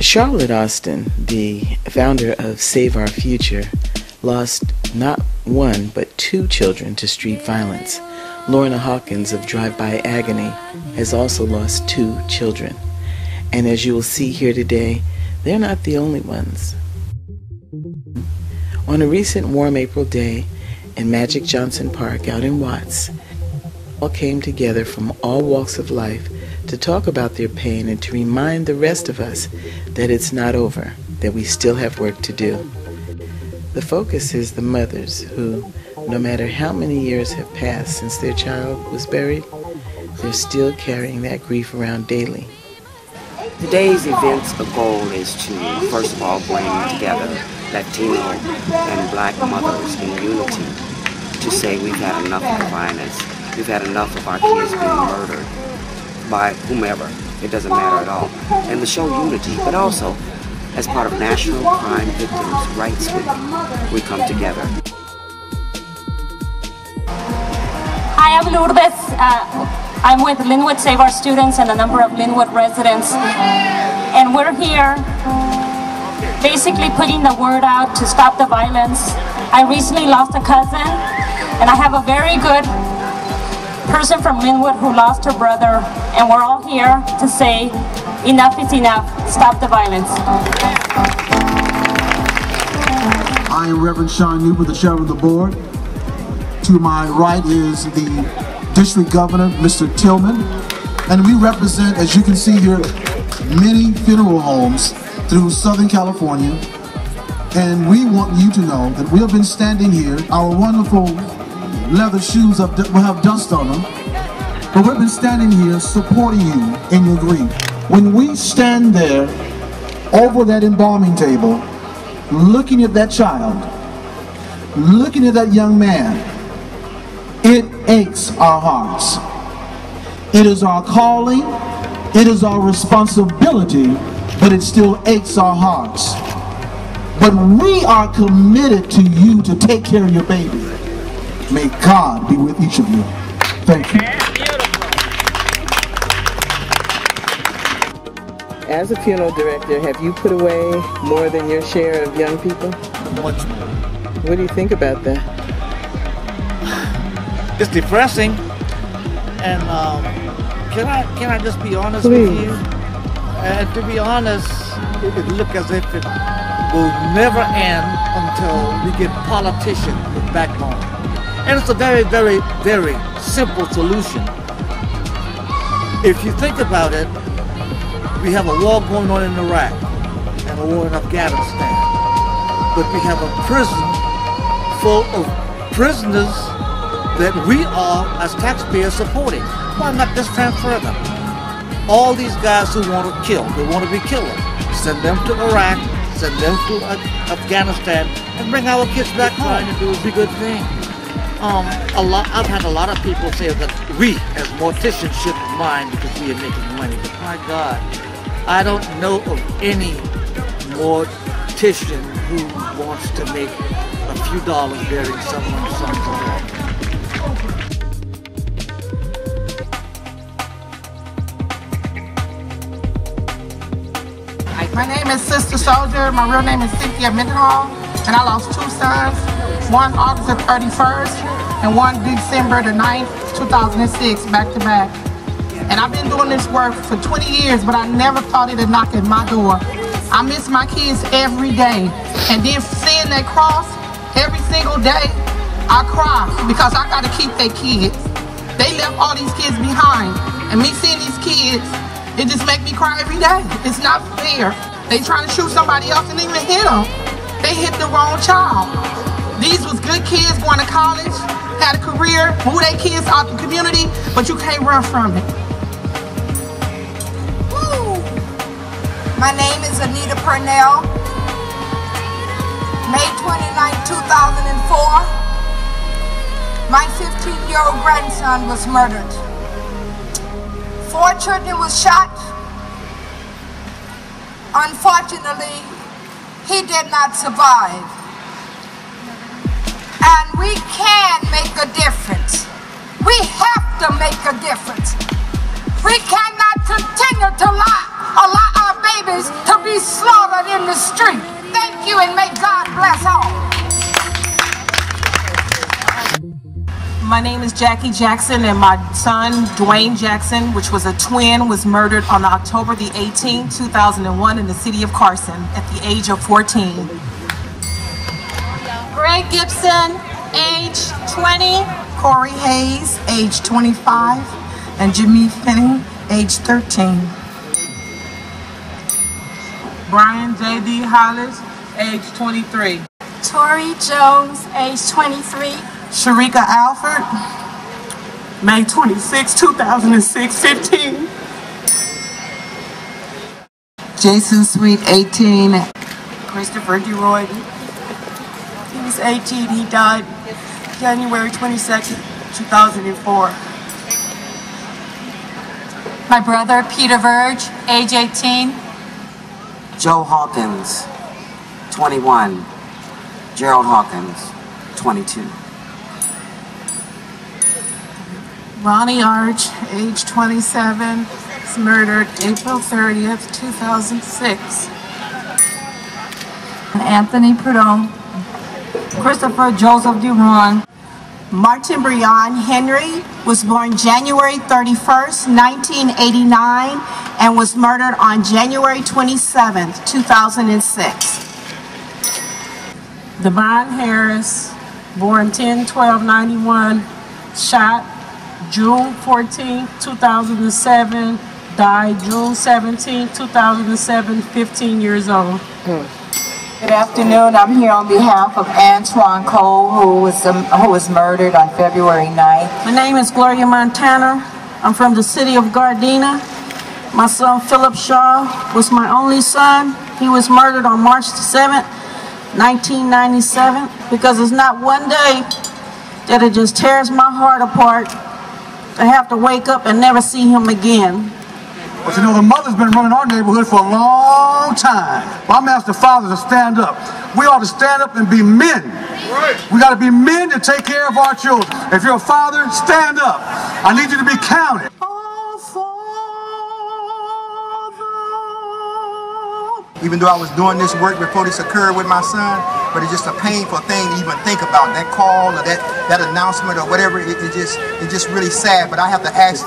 Charlotte Austin, the founder of Save Our Future, lost not one but two children to street violence. Lorna Hawkins of Drive-By Agony has also lost two children. And as you will see here today, they're not the only ones. On a recent warm April day in Magic Johnson Park out in Watts, all came together from all walks of life to talk about their pain and to remind the rest of us that it's not over, that we still have work to do. The focus is the mothers who, no matter how many years have passed since their child was buried, they're still carrying that grief around daily. Today's event's goal is to, first of all, bring together Latino and Black mothers in unity to say we've had enough of the violence, we've had enough of our kids being murdered by whomever, it doesn't matter at all, and to show unity, but also as part of National Crime Victims' Rights Week, we come together. Hi, I'm Lourdes. I'm with Linwood Save Our Students and a number of Linwood residents, and we're here basically putting the word out to stop the violence. I recently lost a cousin, and I have a very good person from Linwood who lost her brother, and we're all here to say enough is enough. Stop the violence. I am Reverend Sean Newber, the chairman of the board. To my right is the district governor, Mr. Tillman, and we represent, as you can see here, many funeral homes through Southern California, and we want you to know that we have been standing here. Our wonderful leather shoes will have dust on them, but we've been standing here supporting you in your grief. When we stand there over that embalming table, looking at that child, looking at that young man, it aches our hearts. It is our calling, it is our responsibility, but it still aches our hearts. But we are committed to you to take care of your baby. May God be with each of you. Thank you. As a funeral director, have you put away more than your share of young people? Much more. What do you think about that? It's depressing, and can I just be honest Please. with you? And to be honest, it looks as if it will never end until we get politicians with backbone. And it's a very, very, very simple solution. If you think about it, we have a war going on in Iraq and a war in Afghanistan, but we have a prison full of prisoners that we are, as taxpayers, supporting. Why not just transfer them? All these guys who want to kill, they want to be killers. Send them to Iraq, send them to Afghanistan, and bring our kids back home. Trying to do is a good thing. I've had a lot of people say that we, as morticians, shouldn't mind because we are making money. But my God, I don't know of any mortician who wants to make a few dollars burying someone's son's heart. My name is Sister Soldier. My real name is Cynthia Mendenhall, and I lost two sons, one August the 31st and one December the 9th, 2006, back to back. And I've been doing this work for 20 years, but I never thought it'd knock at my door. I miss my kids every day, and then seeing that cross every single day, I cry because I gotta keep their kids. They left all these kids behind, and me seeing these kids, it just makes me cry every day. It's not fair. They trying to shoot somebody else and even hit them. They hit the wrong child. These was good kids going to college, had a career, move their kids out the community, but you can't run from it. Woo. My name is Anita Parnell. May 29, 2004, my 15-year-old grandson was murdered. 4 children were shot. Unfortunately, he did not survive. And we can make a difference. We have to make a difference. We cannot continue to allow our babies to be in the street. Thank you, and may God bless all. My name is Jackie Jackson, and my son, Dwayne Jackson, which was a twin, was murdered on October the 18th, 2001 in the city of Carson at the age of 14. Greg Gibson, age 20. Corey Hayes, age 25, and Jimmy Finney, age 13. Brian J.D. Hollis, age 23. Tori Jones, age 23. Sharika Alford, May 26, 2006, 15. Jason Sweet, 18. Christopher DeRoy, he was 18. He died January 22nd, 2004. My brother, Peter Verge, age 18. Joe Hawkins, 21. Gerald Hawkins, 22. Ronnie Arch, age 27, was murdered April 30th, 2006. Anthony Prudhomme. Christopher Joseph Duron. Martin Breon Henry was born January 31st, 1989, and was murdered on January 27th, 2006. Devon Harris, born 10/12/91, shot June 14, 2007, died June 17, 2007, 15 years old. Good afternoon. I'm here on behalf of Antoine Cole, who was murdered on February 9th. My name is Gloria Montana. I'm from the city of Gardena. My son Philip Shaw was my only son. He was murdered on March 7th, 1997, because it's not one day that it just tears my heart apart to have to wake up and never see him again. But you know, the mother's been running our neighborhood for a long time. I'm asking the fathers to stand up. We ought to stand up and be men. We got to be men to take care of our children. If you're a father, stand up. I need you to be counted. Even though I was doing this work before this occurred with my son, but it's just a painful thing to even think about. That call or that announcement or whatever, it's just really sad. But I have to ask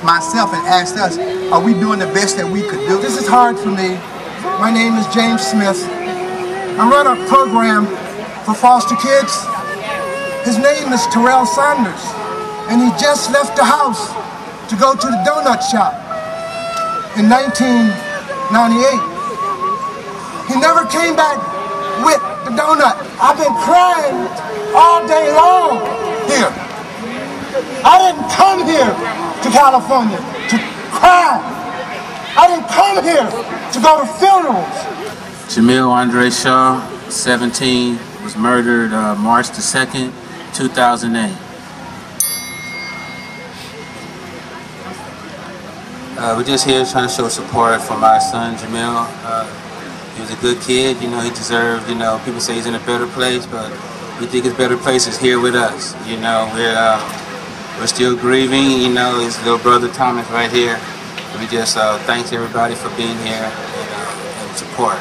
myself and ask us, are we doing the best that we could do? This is hard for me. My name is James Smith. I run a program for foster kids. His name is Terrell Saunders, and he just left the house to go to the donut shop in 1998. He never came back with the donut. I've been crying all day long here. I didn't come here to California to cry. I didn't come here to go to funerals. Jamil Andre Shaw, 17, was murdered March the 2nd, 2008. We're just here trying to show support for my son, Jamil. He was a good kid, you know, he deserved, you know, people say he's in a better place, but we think his better place is here with us. You know, we're still grieving, you know, his little brother Thomas right here. We just thanks everybody for being here and support.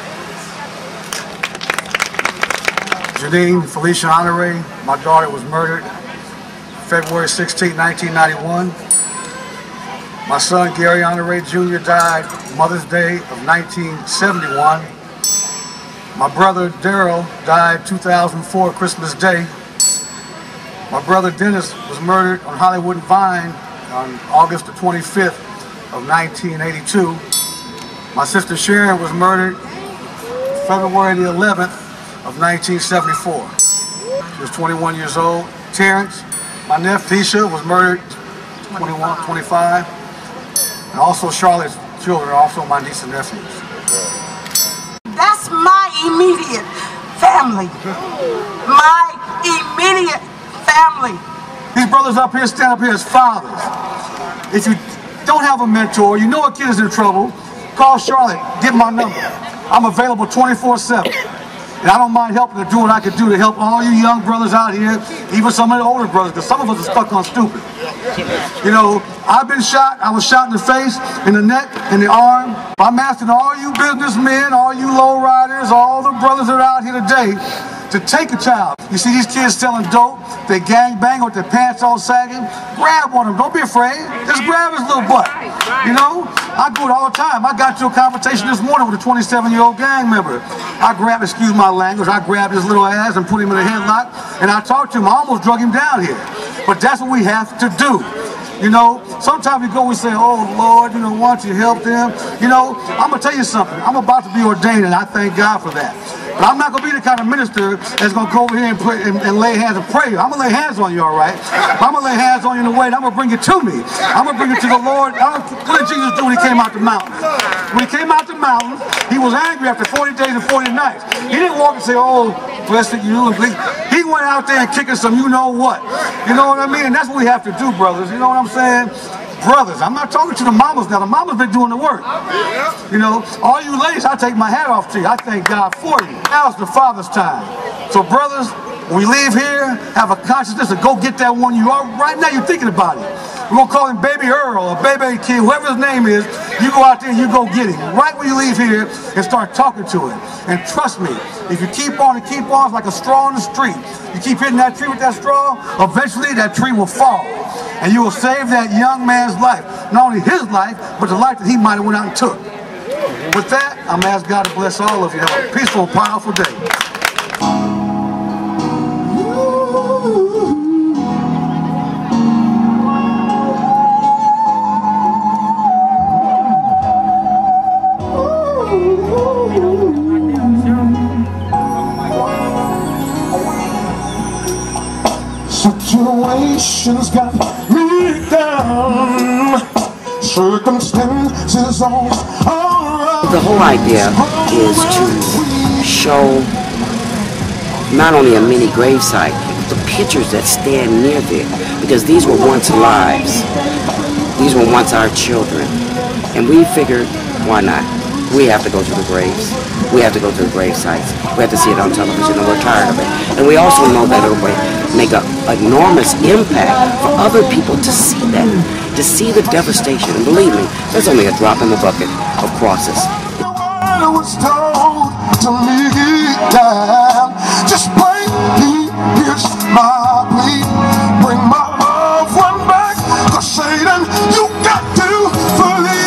Janine Felicia Honore, my daughter, was murdered February 16, 1991. My son Gary Honore Jr. died Mother's Day of 1971. My brother Daryl died 2004 Christmas Day. My brother Dennis was murdered on Hollywood and Vine on August the 25th of 1982. My sister Sharon was murdered February the 11th of 1974. She was 21 years old. Terrence, my nephew Tisha, was murdered 25. And also Charlotte's children are also my niece and nephews. That's my immediate family. My immediate family. These brothers up here stand up here as fathers. If you don't have a mentor, you know a kid is in trouble, call Charlotte, get my number. I'm available 24/7. And I don't mind helping to do what I can do to help all you young brothers out here, even some of the older brothers, because some of us are stuck on stupid. You know, I've been shot. I was shot in the face, in the neck, in the arm. I'm asking all you businessmen, all you lowriders, all the brothers that are out here today to take a child. You see these kids selling dope, they gang bang with their pants all sagging. Grab one of them, don't be afraid. Just grab his little butt. You know, I do it all the time. I got into a conversation this morning with a 27-year-old gang member. I grabbed, excuse my language, I grabbed his little ass and put him in a headlock, and I talked to him. I almost drug him down here. But that's what we have to do. You know, sometimes we go and say, oh, Lord, you know, why don't you help them? You know, I'm going to tell you something. I'm about to be ordained, and I thank God for that. But I'm not going to be the kind of minister that's going to go over here and lay hands and pray. I'm going to lay hands on you, all right? I'm going to lay hands on you in a way, and I'm going to bring it to me. I'm going to bring it to the Lord. What did Jesus do when he came out the mountain? When he came out the mountain, he was angry after 40 days and 40 nights. He didn't walk and say, oh, blessed you. He went out there and kicking some you know what. You know what I mean? And that's what we have to do, brothers. You know what I'm saying? Brothers, I'm not talking to the mamas now. The mamas been doing the work. You know, all you ladies, I take my hat off to you. I thank God for you. Now it's the Father's time. So brothers, when we leave here, have a consciousness to go get that one you are. Right now you're thinking about it. We're going to call him Baby Earl or Baby King, whoever his name is. You go out there and you go get him. Right when you leave here and start talking to him. And trust me, if you keep on and keep on, it's like a straw in the street. You keep hitting that tree with that straw, eventually that tree will fall. And you will save that young man's life. Not only his life, but the life that he might have went out and took. With that, I'm going to ask God to bless all of you. Have a peaceful, powerful day. Situations got me down. Circumstances all around. The whole idea is to show not only a mini gravesite, but the pictures that stand near there, because these were once lives. These were once our children, and we figured, why not? We have to go to the graves. We have to go to the grave sites. We have to see it on television, and we're tired of it. And we also know that it will make an enormous impact for other people to see that, to see the devastation. And believe me, there's only a drop in the bucket of crosses. The word was told to me down. Just bring me, here's my plea. Bring my loved one back. 'Cause Satan, you got to believe.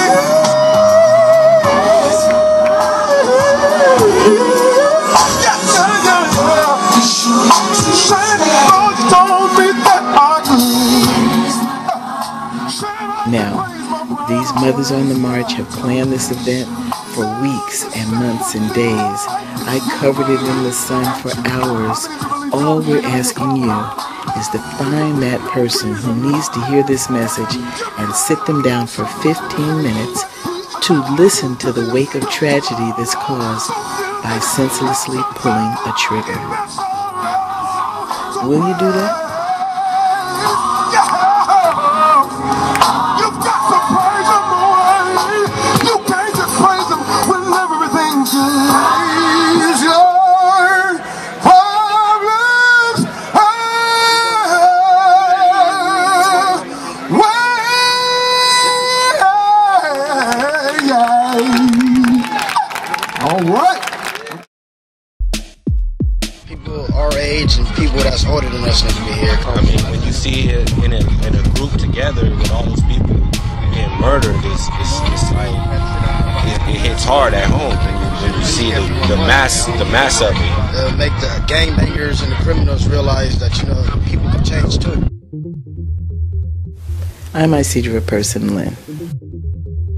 Now, these mothers on the march have planned this event for weeks and months and days. I covered it in the sun for hours. All we're asking you is to find that person who needs to hear this message and sit them down for 15 minutes to listen to the wake of tragedy that's caused by senselessly pulling a trigger. Will you do that? And people that's older than us need to be here. I mean, when you see it in a group together with all those people being murdered, it's like it hits hard at home when you see the mass of it. Make the gangbangers and the criminals realize that, you know, people can change too. I'm Isidra Person-Lynn.